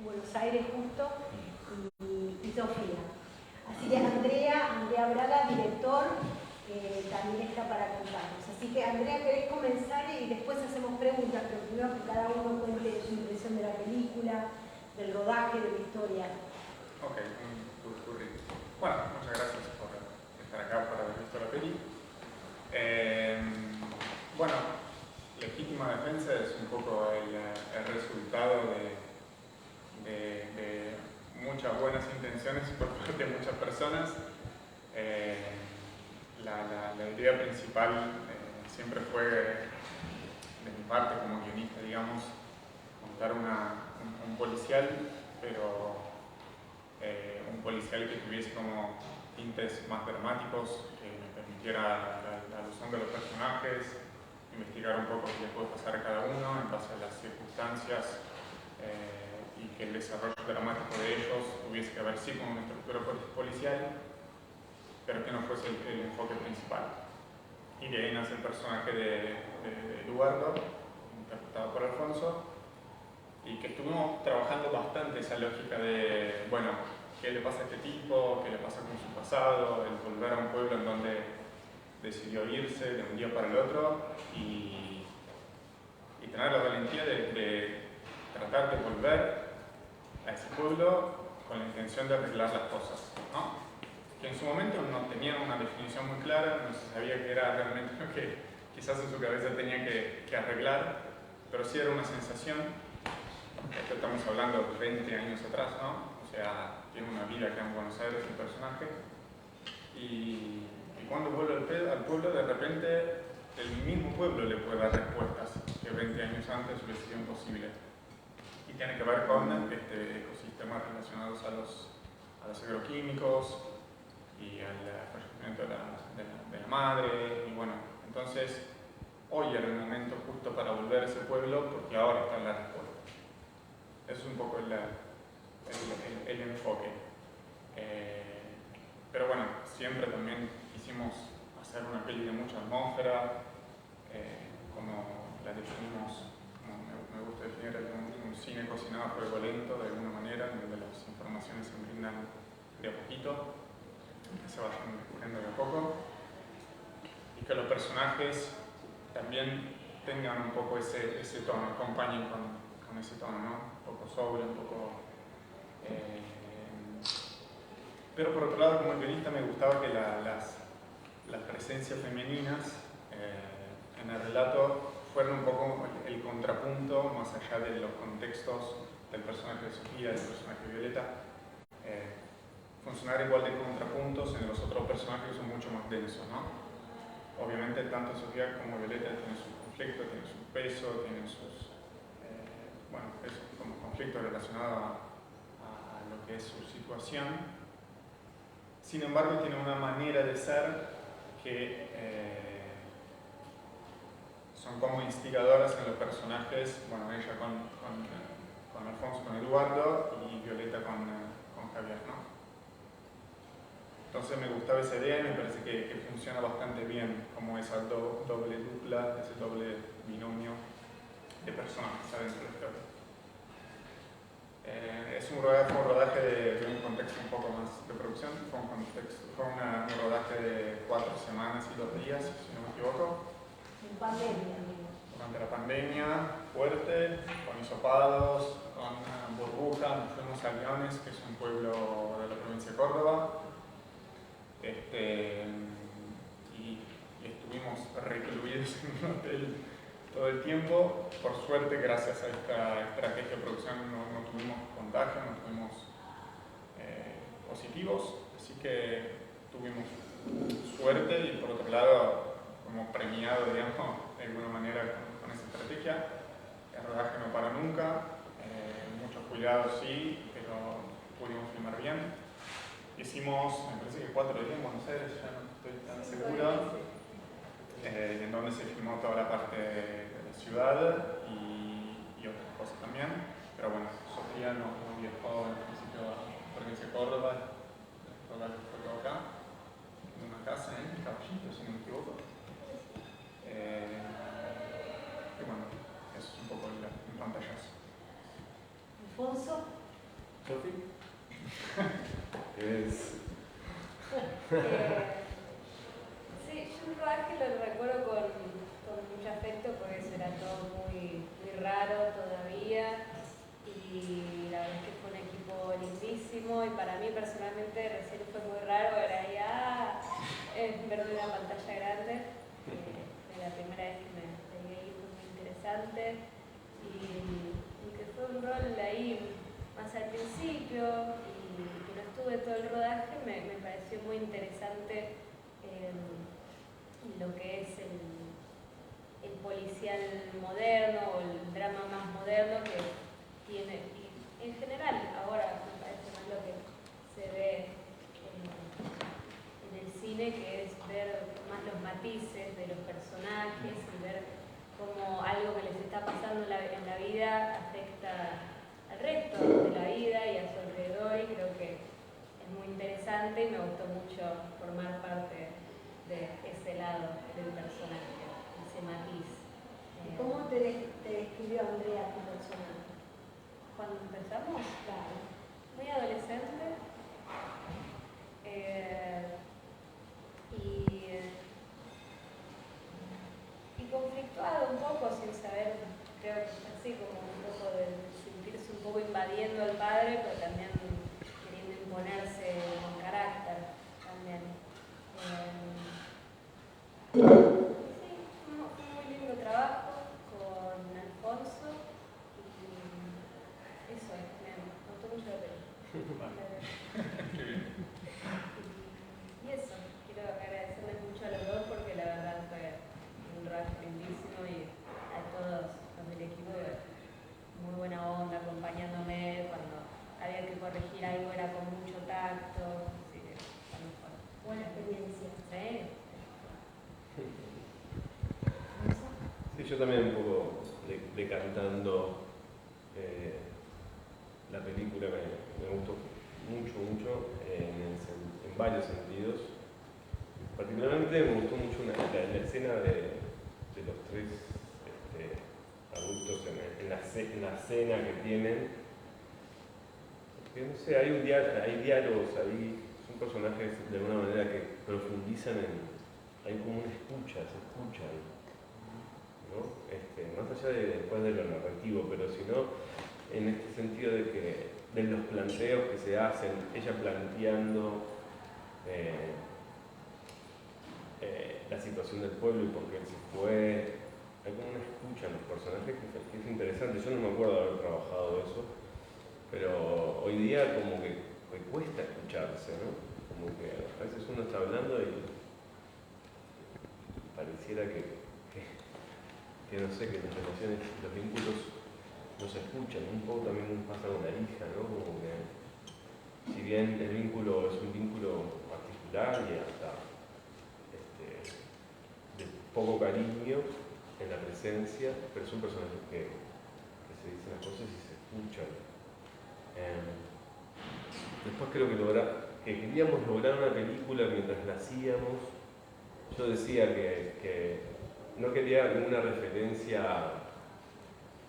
Buenos Aires justo, y Sofía. Así que Andrea Braga, director, también está para contarnos. Así que Andrea, ¿querés comenzar? Y después hacemos preguntas, pero primero que cada uno cuente su impresión de la película, del rodaje, de la historia. Ok, bueno, muchas gracias por estar acá, por haber visto la peli. Bueno, Legítima Defensa es un poco el resultado de muchas buenas intenciones por parte de muchas personas. La idea principal siempre fue, de mi parte como guionista, digamos, montar un policial, pero un policial que tuviese como tintes más dramáticos, que me permitiera la alusión de los personajes, investigar un poco qué le puede pasar a cada uno en base a las circunstancias, y que el desarrollo dramático de ellos tuviese que ver sí con una estructura policial, pero que no fuese el enfoque principal. Y de ahí nace el personaje de Eduardo, interpretado por Alfonso, y que estuvimos trabajando bastante esa lógica de, bueno, qué le pasa a este tipo, qué le pasa con su pasado, el volver a un pueblo en donde decidió irse de un día para el otro y tener la valentía de tratar de volver a ese pueblo con la intención de arreglar las cosas, ¿no? Que en su momento no tenían una definición muy clara, no se sabía qué era realmente lo que quizás en su cabeza tenía que arreglar, pero sí era una sensación. Esto estamos hablando de 20 años atrás, ¿no? O sea, tiene una vida acá en Buenos Aires el personaje. Y cuando vuelve al pueblo, de repente el mismo pueblo le puede dar respuestas que 20 años antes hubiese sido imposible. Y tiene que ver con ecosistemas relacionados a los agroquímicos y al fallecimiento de la madre. Y bueno, entonces hoy era el momento justo para volver a ese pueblo porque ahora está la respuesta. Eso es un poco el enfoque. Pero bueno, siempre también quisimos hacer una peli de mucha atmósfera, como la definimos, como me gusta definir, un cine cocinado a fuego lento de alguna manera, en donde las informaciones se brindan de a poquito, que se vayan descubriendo de a poco, y que los personajes también tengan un poco ese tono, acompañen con ese tono, ¿no? Un poco sobrio, un poco... Pero por otro lado, como guionista, me gustaba que las presencias femeninas en el relato fueran un poco el contrapunto, más allá de los contextos del personaje de Sofía, del personaje de Violeta, funcionar igual de contrapuntos en los otros personajes que son mucho más densos, ¿no? Obviamente, tanto Sofía como Violeta tienen sus conflictos, tienen su peso, tienen sus como conflictos relacionados a lo que es su situación. Sin embargo, tiene una manera de ser que son como instigadoras en los personajes, bueno, ella con Alfonso, con Eduardo, y Violeta con Javier, ¿no? Entonces me gustaba esa idea y me parece que funciona bastante bien como esa doble dupla, ese doble binomio de personajes adentro de la historia. Es un rodaje de un contexto un poco más de producción, fue un rodaje de 4 semanas y 2 días, si no me equivoco. En pandemia. Durante la pandemia, fuerte, con hisopados, con burbuja, nos fuimos a Leones, que es un pueblo de la provincia de Córdoba, y estuvimos recluidos en un hotel todo el tiempo. Por suerte, gracias a esta estrategia de producción, no tuvimos contagio, no tuvimos positivos, así que tuvimos suerte y por otro lado, como premiado, digamos, de alguna manera con esa estrategia. El rodaje no para nunca, muchos cuidados sí, pero pudimos filmar bien. Hicimos, me parece que 4 días en Buenos Aires, ya no estoy tan seguro, en donde se filmó toda la parte de la ciudad y otras cosas también. Pero bueno, Sofía no viajó en principio a la provincia de Córdoba, el rodaje fue todo acá, en una casa en Caballito, si no me equivoco. Y bueno, eso es un poco el pantallazo. Alfonso. ¿Sofi? ¿Qué es? Sí, yo un rodaje lo recuerdo con mucho afecto porque eso era todo muy raro todavía y la verdad es que fue un equipo lindísimo y para mí personalmente recién fue muy raro ver ahí ver una pantalla grande. La primera vez que me pegué ahí fue muy interesante y que fue un rol ahí más al principio y que no estuve todo el rodaje me pareció muy interesante lo que es el policial moderno o el drama más moderno que tiene, y en general ahora me parece más lo que se ve en el cine, que es ver más los matices de los personajes y ver cómo algo que les está pasando en la vida afecta al resto de la vida y a su alrededor, y creo que es muy interesante y me gustó mucho formar parte de ese lado del personaje, ese matiz. ¿Cómo te describió Andrea tu personaje? Cuando empezamos, Claro. muy adolescente y conflictuado un poco sin saber, creo que es así como un poco de sentirse un poco invadiendo al padre, pero también queriendo imponerse con carácter también. Sí, fue un muy lindo trabajo con Alfonso y eso, me gustó mucho la película. Y eso, quiero agradecerles mucho a los dos porque la verdad fue un rodaje lindísimo y a todos los del equipo muy buena onda acompañándome cuando había que corregir algo, era con mucho tacto, así que fue mejor. Buena experiencia. ¿Sí? Sí, yo también un poco decantando la película me gustó mucho en varios sentidos. Particularmente me gustó mucho la escena de los tres adultos en la cena que tienen. Porque, no sé, hay diálogos ahí, son personajes de alguna manera que profundizan hay como una escucha, se escuchan, ¿no? Más allá después de lo narrativo, pero sino en este sentido de los planteos que se hacen, ella planteando la situación del pueblo y por qué él se fue. Hay como una escucha en los personajes que es interesante. Yo no me acuerdo de haber trabajado eso, pero hoy día como que cuesta escucharse, ¿no? Como que a veces uno está hablando y pareciera que no sé, que las relaciones, los vínculos no se escuchan. Un poco también pasa con la hija, ¿no? Como que si bien el vínculo es un vínculo particular y hasta de poco cariño en la presencia, pero son personajes que se dicen las cosas y se escuchan. Después creo que queríamos lograr una película mientras la hacíamos. Yo decía que no quería ninguna referencia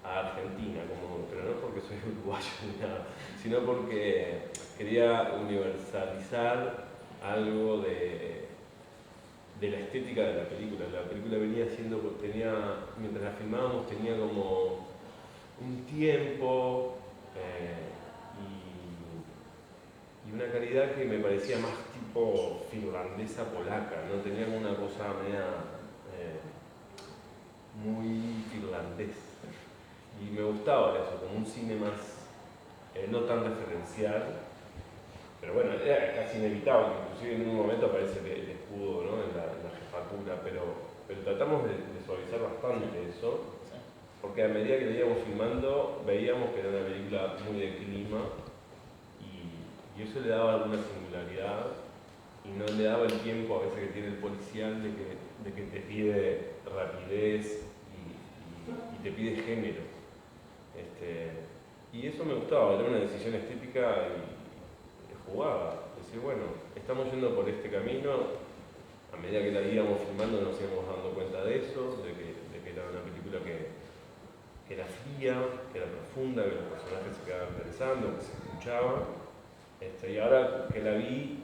a Argentina, pero no porque soy uruguayo ni nada, sino porque quería universalizar algo de la estética de la película. La película mientras la filmábamos tenía como un tiempo y una calidad que me parecía más tipo finlandesa polaca, ¿no? Tenía como una cosa media muy finlandés y me gustaba eso, como un cine más no tan referencial, pero bueno, era casi inevitable, inclusive en un momento aparece el escudo, ¿no? en la jefatura, pero tratamos de suavizar bastante eso, porque a medida que lo íbamos filmando veíamos que era una película muy de clima y eso le daba alguna singularidad y no le daba el tiempo a veces que tiene el policial de que te pide rapidez y te pide género. Y eso me gustaba, era una decisión estética y jugaba. Decir, bueno, estamos yendo por este camino, a medida que la íbamos filmando nos íbamos dando cuenta de eso, de que era una película que que era fría, que era profunda, que los personajes se quedaban pensando, que se escuchaban. Y ahora que la vi,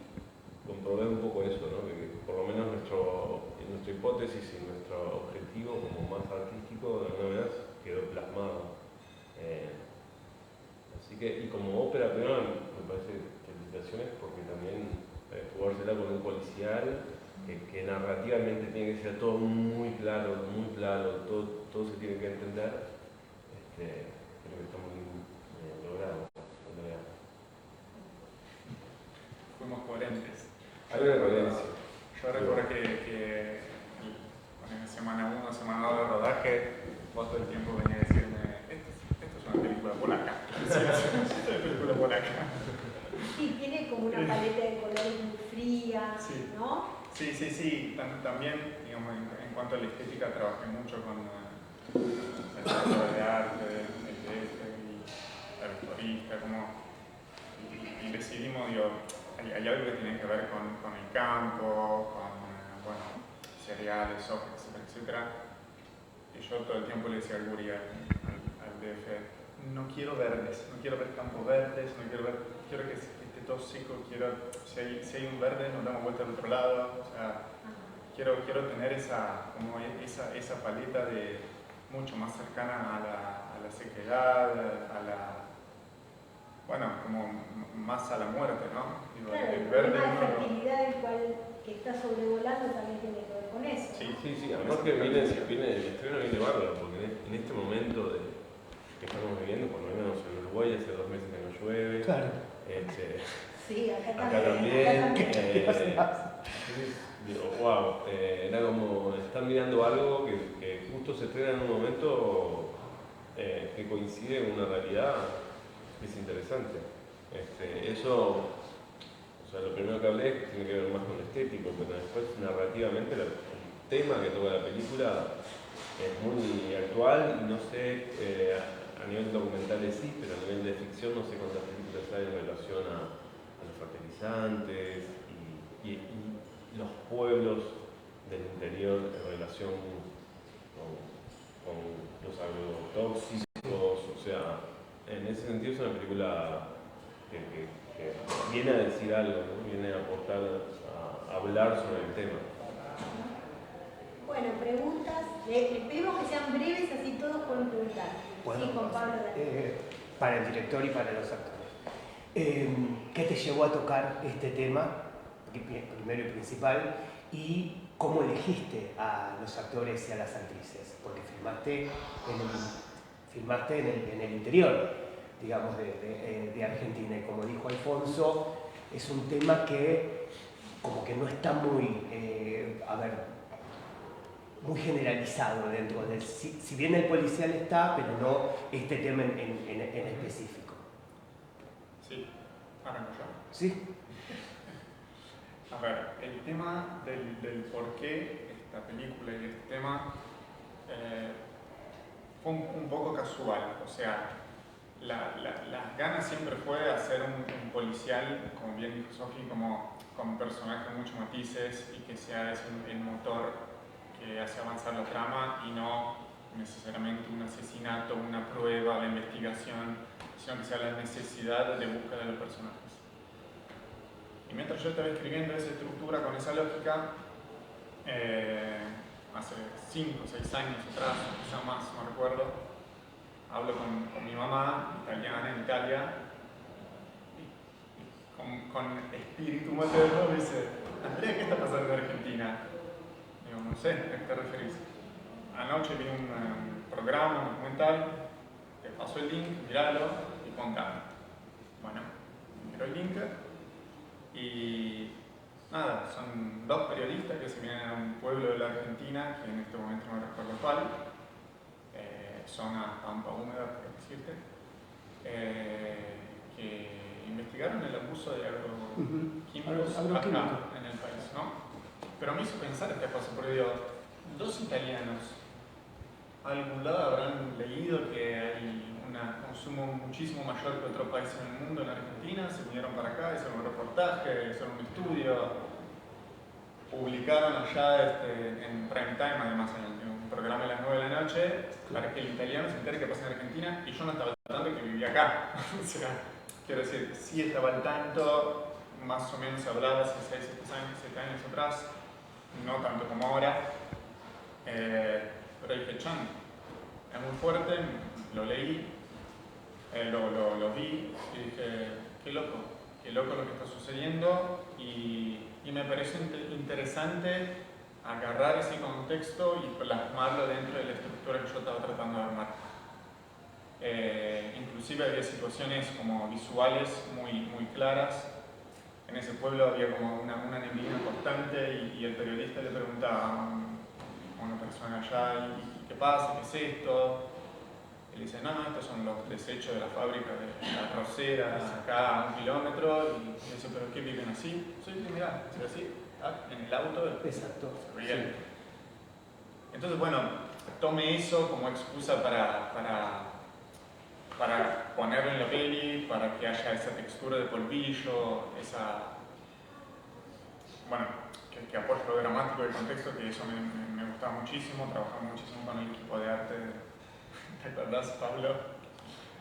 comprobé un poco eso, ¿no? Que por lo menos nuestra hipótesis y nuestro objetivo como más artístico de alguna manera quedó plasmado. Así que, y como ópera prima, me parece felicitaciones porque también jugársela con un policial que narrativamente tiene que ser todo muy claro, todo se tiene que entender. Creo que está muy logrado. Fuimos coherentes. Hay una coherencia. Yo recuerdo que en semana 1, semana 2 de rodaje, vos todo el tiempo venía a decirme, esto es una película polaca. Sí, es una película polaca. Sí, tiene como una paleta de colores muy fría, Sí. ¿no? Sí. También, digamos, en cuanto a la estética, trabajé mucho con el director de arte, el DF y la vestuarista, y decidimos, hay algo que tiene que ver con el campo, con cereales, soja, etcétera. Y yo todo el tiempo le decía al Guri, al DF, no quiero verdes, no quiero ver campos verdes, quiero que esté todo seco, si hay un verde nos damos vuelta al otro lado, o sea, quiero tener esa paleta de mucho más cercana a la sequedad, como más a la muerte, ¿no? Claro, el el verde problema de fertilidad, el cual que está sobrevolando, también tiene que ver con eso. Sí, además que el estreno viene bárbaro, porque en este momento que estamos viviendo, por lo menos en Uruguay hace 2 meses que no llueve. Claro. Sí, acá también. Wow, era como estar mirando algo que justo se estrena en un momento que coincide con una realidad que es interesante. Eso, o sea, lo primero que hablé es que tiene que ver más con lo estético, pero después narrativamente el tema que toca la película es muy actual y no sé, a nivel documental sí, pero a nivel de ficción no sé cuántas películas hay en relación a los fertilizantes y los pueblos del interior en relación con los agrotóxicos, o sea, en ese sentido es una película que viene a decir algo, ¿no? Viene a aportar, a hablar sobre el tema. Bueno, preguntas. Esperemos que sean breves, así todos pueden preguntar. Bueno, sí, Juan Pablo. Para el director y para los actores. ¿Qué te llevó a tocar este tema, primero y principal? ¿Y cómo elegiste a los actores y a las actrices? Porque filmaste en el interior, digamos, de Argentina. Y como dijo Alfonso, es un tema que como que no está muy, muy generalizado dentro del... Si bien el policial está, pero no este tema en específico. Sí, arranco yo. ¿Sí? A ver, el tema del por qué esta película y este tema fue un poco casual, o sea, las ganas siempre fue hacer un policial, como bien dijo Sofi, con personajes con muchos matices y que sea el motor que hace avanzar la trama y no necesariamente un asesinato, una prueba, la investigación, sino que sea la necesidad de búsqueda de los personajes. Y mientras yo estaba escribiendo esa estructura con esa lógica, hace 5 o 6 años atrás, quizá más, no recuerdo, hablo con mi mamá, italiana en Italia, y con espíritu materno me dice, Andrea, ¿qué está pasando en Argentina? Digo, no sé, ¿a qué te referís? Anoche vi un programa, un documental, te paso el link, míralo y contame. Bueno, miro el link y nada, son 2 periodistas que se vienen a un pueblo de la Argentina, que en este momento no recuerdo cuál, zona pampa húmeda, por decirte, que investigaron el abuso de agroquímicos acá en el país, ¿no? Pero me hizo pensar esta cosa, porque digo, 2 italianos, a algún lado habrán leído que hay un consumo muchísimo mayor que otro país en el mundo, en Argentina, se vinieron para acá, hicieron un reportaje, hicieron un estudio, publicaron allá en prime time, además en un programa a las 9 de la noche para que el italiano se entere que pasa en Argentina y yo no estaba al tanto de que vivía acá. O sea, quiero decir, sí estaba al tanto, más o menos hablaba hace 7 años atrás, no tanto como ahora, pero dije, chan, es muy fuerte, lo leí, lo vi y dije, qué loco lo que está sucediendo y me parece interesante agarrar ese contexto y plasmarlo dentro de la estructura que yo estaba tratando de armar. Inclusive había situaciones como visuales muy claras. En ese pueblo había como una neblina constante y el periodista le preguntaba a una persona allá, ¿y qué pasa? ¿Qué es esto? Él dice, no, estos son los desechos de la fábrica de la arrocera, acá a 1 kilómetro. Y dice, ¿pero qué viven así? Sí, mirá, es así, en el auto. Exacto. Bien. Sí. Entonces, bueno, tome eso como excusa para ponerlo en la peli, para que haya esa textura de polvillo, bueno, que apoye lo dramático del contexto, que eso me gustaba muchísimo. Trabajamos muchísimo con el equipo de arte. ¿Te acordás, Pablo?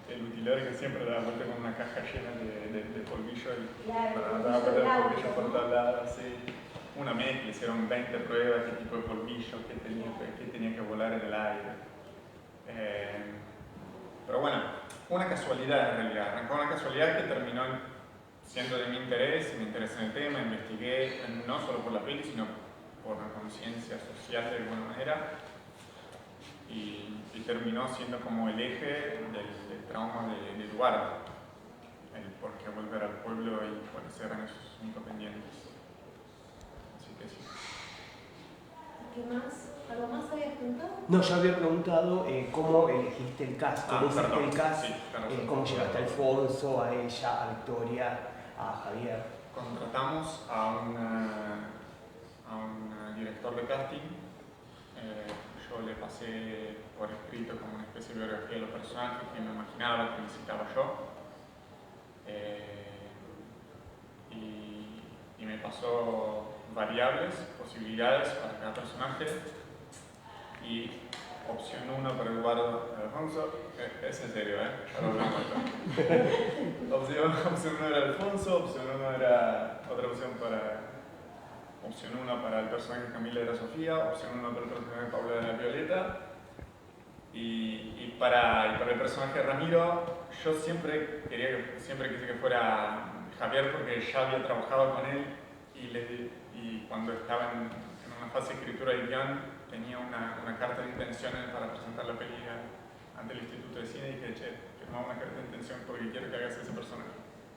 El utilerio que siempre daba vuelta con una caja llena de polvillo y Claro, daba vuelta de polvillo ¿no? por todos lados, así. Una mezcla, hicieron 20 pruebas, qué tipo de polvillo, qué tenía que volar en el aire. Pero bueno, una casualidad en realidad. Arrancó una casualidad que terminó siendo de mi interés, me interesé en el tema, investigué no solo por la peli, sino por la conciencia social de alguna manera. Y terminó siendo como el eje del trauma de Eduardo, el por qué volver al pueblo y cuáles eran esos puntos pendientes. Así que sí. ¿Qué más? ¿Algo más habías preguntado? No, yo había preguntado cómo elegiste el cast, cómo hiciste el cast, sí, cómo llegaste a Alfonso, a ella, a Victoria, a Javier. Contratamos a un director de casting. Yo le pasé por escrito como una especie de biografía de los personajes que me imaginaba, que necesitaba yo. Y me pasó variables, posibilidades para cada personaje. Y opción 1 para Eduardo Alfonso, es en serio, ya lo hablamos acá. Opción 1 era Alfonso, opción 1 era otra opción opción 1 para el personaje de Camila era Sofía, opción 1 para el personaje de Paula era Violeta. Y para el personaje de Ramiro, yo siempre quise que fuera Javier porque ya había trabajado con él y cuando estaba en una fase de escritura de guión tenía una carta de intenciones para presentar la peli ante el Instituto de Cine y dije, che, firmaba una carta de intención porque quiero que hagas ese personaje.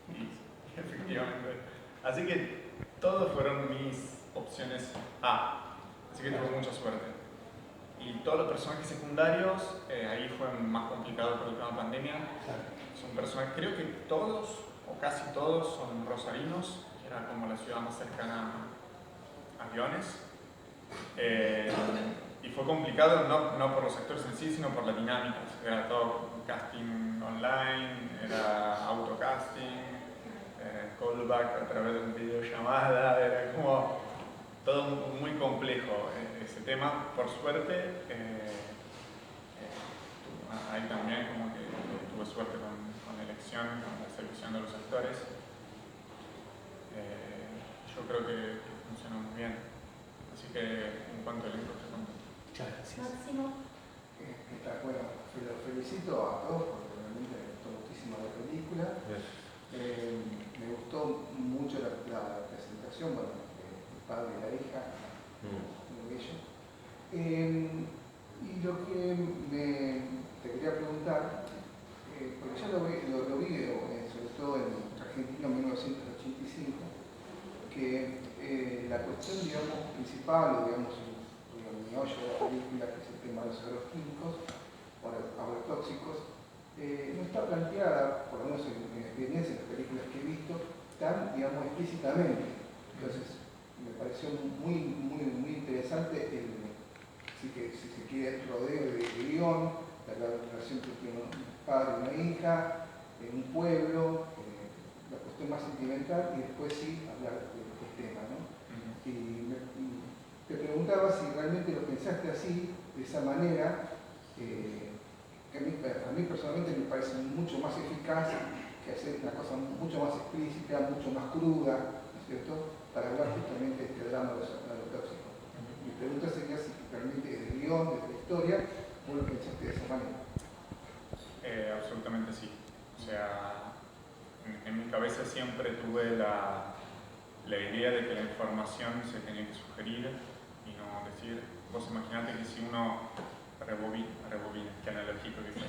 Y efectivamente. Así que todos fueron mis opciones A. Así que tuve mucha suerte. Y todos los personajes secundarios, ahí fue más complicado por el tema de pandemia. Son personajes, creo que todos, o casi todos, son rosarinos, que era como la ciudad más cercana a aviones. Y fue complicado no por los actores en sí, sino por la dinámica. Era todo casting online, era autocasting, callback a través de una videollamada, era como todo muy complejo ese tema. Por suerte, ahí también como que tuve suerte con la elección, con la selección de los actores. Yo creo que funcionó muy bien. Así que en cuanto al elenco, te cuento. Muchas gracias. Máximo. Bueno, los felicito a todos porque realmente me gustó muchísimo la película. Me gustó mucho la presentación, bueno, el padre y la hija, muy bello. Y lo que te quería preguntar, porque ya lo vi, sobre todo en Argentina en 1985, que la cuestión, digamos, principal, o digamos, el meollo de la película, que es el tema de los agroquímicos, o agrotóxicos, no está planteada, por lo menos en mi experiencia, en las películas que he visto, tan, digamos, explícitamente. Entonces, me pareció muy interesante si se quiere, el rodeo de guión, la relación que tiene un padre y una hija, en un pueblo, la cuestión más sentimental, y después sí hablar del tema, ¿no? Y te preguntaba si realmente lo pensaste así, de esa manera, que a mí personalmente me parece mucho más eficaz que hacer una cosa mucho más explícita, mucho más cruda, ¿no es cierto?, para hablar justamente de este drama de los agrotóxicos. Mi pregunta sería si realmente desde el guión, desde la historia, vos lo pensaste de esa manera. Absolutamente sí. O sea, en mi cabeza siempre tuve la idea de que la información se tenía que sugerir y no decir. Vos imaginate que si uno rebobina, qué analógico que fue,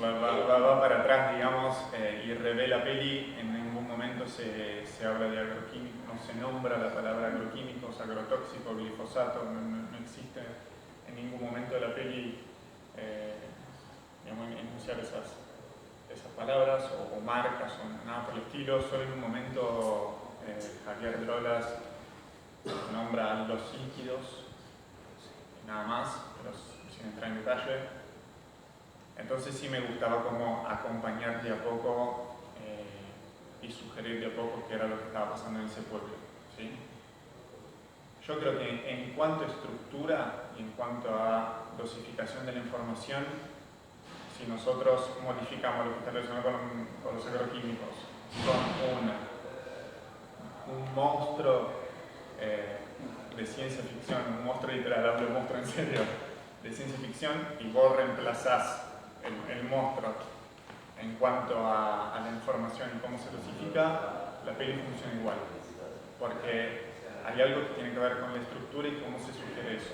va para atrás, digamos, y revé la peli, en ningún momento se habla de agroquímicos, no se nombra la palabra agroquímicos, agrotóxicos, glifosato, no existe en ningún momento de la peli enunciar esas palabras o marcas o nada por el estilo. Solo en un momento Javier Drolas nombra los líquidos y nada más, pero sin entrar en detalle. Entonces sí me gustaba como acompañar de a poco y sugerir de a poco qué era lo que estaba pasando en ese pueblo, ¿sí? Yo creo que en cuanto a estructura y en cuanto a dosificación de la información, si nosotros modificamos lo que está relacionado con los agroquímicos, con un monstruo de ciencia ficción, un monstruo literal, hablo de monstruo en serio, de ciencia ficción, y vos reemplazás el monstruo en cuanto a la información y cómo se dosifica, la peli funciona igual. Porque hay algo que tiene que ver con la estructura y cómo se sugiere eso.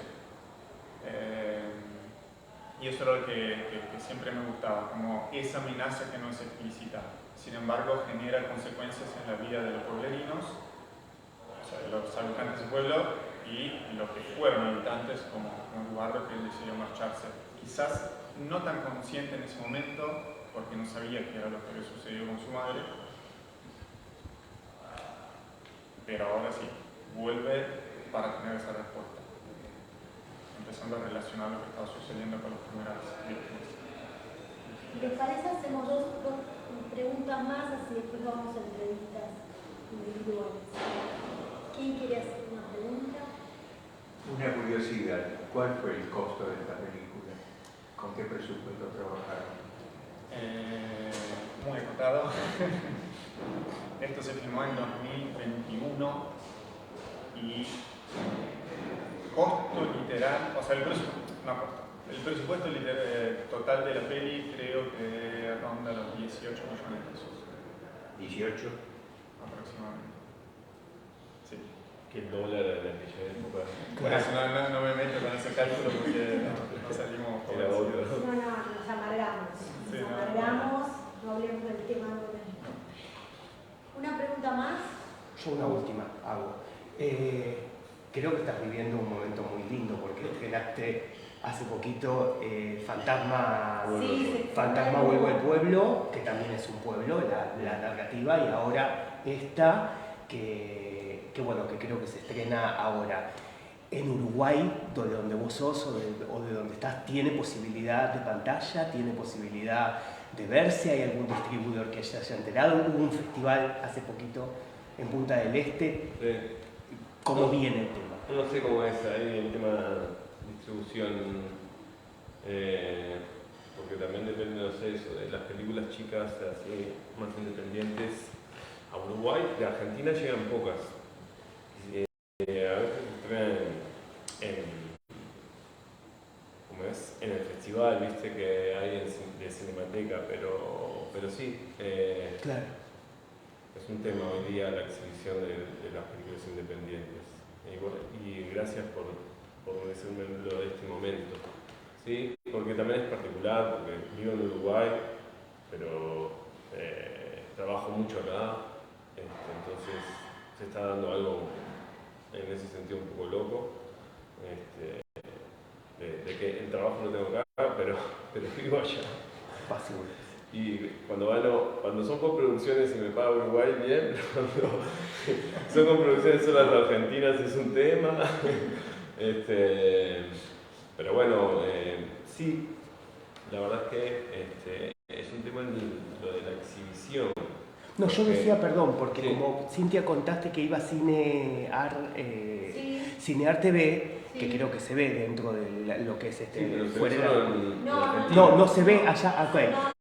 Y eso era lo que siempre me gustaba, como esa amenaza que no es explícita. Sin embargo, genera consecuencias en la vida de los pueblerinos, o sea, de los habitantes del pueblo, y los que fueron habitantes como Eduardo, que decidió marcharse. Quizás no tan consciente en ese momento, porque no sabía qué era lo que había sucedido con su madre, pero ahora sí, vuelve para tener esa respuesta, empezando a relacionar lo que estaba sucediendo con las primeras víctimas. ¿Les parece? Hacemos dos preguntas más, así después vamos a entrevistas individuales. ¿Quién quiere hacer una pregunta? Una curiosidad, ¿cuál fue el costo de esta película? ¿Con qué presupuesto trabajaron? Muy acotado. Esto se filmó en 2021 y costo literal, o sea, el presupuesto total de la peli creo que ronda los 18 millones de pesos. 18. Aproximadamente. Sí. Que el dólar en aquella época. Por eso no me meto con ese cálculo porque no salimos por Era otro. No, nos amargamos. Sí, Nos amargamos, no hablemos del tema. ¿Una pregunta más? Yo una última hago. Creo que estás viviendo un momento muy lindo porque estrenaste hace poquito Fantasma Vuelvo al Pueblo, que también es un pueblo, la narrativa, y ahora esta que bueno, que creo que se estrena ahora. En Uruguay, de donde vos sos o de donde estás, ¿tiene posibilidad de pantalla? ¿Tiene posibilidad de verse? ¿Hay algún distribuidor que se haya enterado? Hubo un festival hace poquito en Punta del Este. ¿Cómo viene el tema? No sé cómo es ahí el tema de distribución, porque también depende, no sé, eso, de las películas chicas así, más independientes. A Uruguay, de Argentina llegan pocas. A veces se estrenan en el festival, viste, que hay de Cinemateca, pero sí. Claro. Es un tema hoy día la exhibición de las películas independientes. Y gracias por decirme lo de este momento. ¿Sí? Porque también es particular, porque vivo en Uruguay, pero trabajo mucho acá, entonces se está dando algo en ese sentido un poco loco, de que el trabajo lo tengo acá, pero vivo allá. Fácil. Y cuando son coproducciones y me paga Uruguay, bien, pero cuando son coproducciones solas argentinas es un tema. Pero bueno, sí, la verdad es que es un tema lo de la exhibición. No, yo decía, perdón, porque sí. como Cintia contaste que iba a Cinear Sí. Cinear TV, que creo que se ve dentro de lo que es Sí, pero se ve fuera de solo la- en No, Argentina. No se ve allá, ok.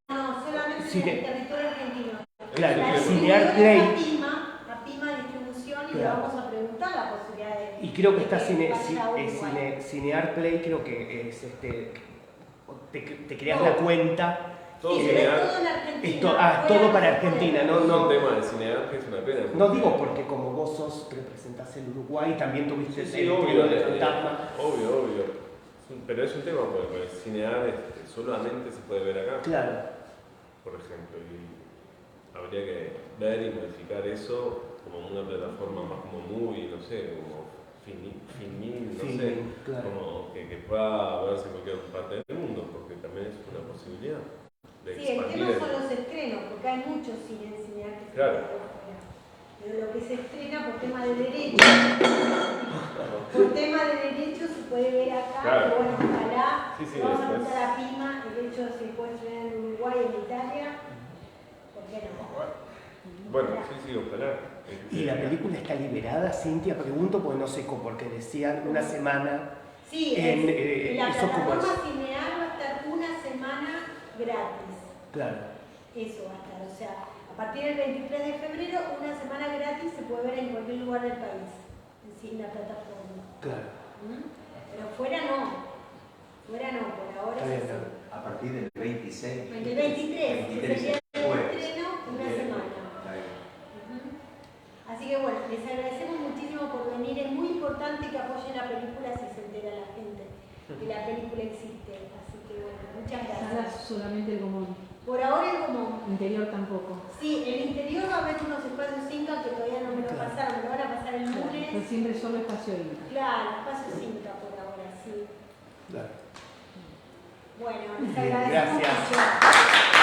No, solamente Cine- en el territorio argentino. Claro, La Cinear distribuidora Play. es a Pima Distribución y le Claro. vamos a preguntar la posibilidad de. Y creo que de está vaya a Uruguay. Cinear Play, creo que es te creas No. la cuenta. Todo Sí, pero Cinear. es todo en Argentina. Esto, fuera todo para de- Argentina, No, no, es un no. tema de Cinear que es una pena. No digo porque como vos representás el Uruguay, también tuviste Sí, el obvio, estreno de Fantasma. obvio. Pero es un tema porque Cinear solamente se puede ver acá, Claro, por ejemplo. Y habría que ver y modificar eso como una plataforma más como Movie, no sé, como Filmin, no sé, Filmin, claro. como que pueda verse en cualquier parte del mundo, porque también es una posibilidad de Sí, el expandir. tema son los estrenos, porque hay muchos cine en Cinear que se Claro. puede ver fuera. Pero lo que se estrena por tema de derechos, por tema de derechos se puede ver acá, Claro. pero bueno, ojalá, Sí, sí, vamos a después. preguntar a Pima, el hecho se puede estrenar en Uruguay, en Italia, ¿por qué no? Bueno, sí, ojalá. ¿y la película está liberada, Cintia? Pregunto porque no sé cómo, porque decían una semana. Sí, En la eso como plataforma es. Cinear va a estar una semana gratis. Claro, Eso va a estar, o sea, a partir del 23 de febrero, una semana gratis se puede ver en cualquier lugar del país, en la plataforma. claro. ¿Mm? Pero fuera no, por ahora Está es bien, así. A partir del 26. El 23, que sería el jueves. estreno, una semana. Está bien. Ujú. Así que bueno, les agradecemos muchísimo por venir, es muy importante que apoyen la película si se entera la gente que la película existe, así que bueno, muchas Sala gracias. solamente el Gomón, Por ahora es como... interior tampoco. Sí, el interior va a haber unos espacios Inca que todavía no me lo Claro. pasaron, me lo van a pasar el Pues lunes. siempre solo espacio Inca. Claro, espacios Inca por ahora, sí. Claro. Bueno, les Bien, agradecemos gracias. mucho.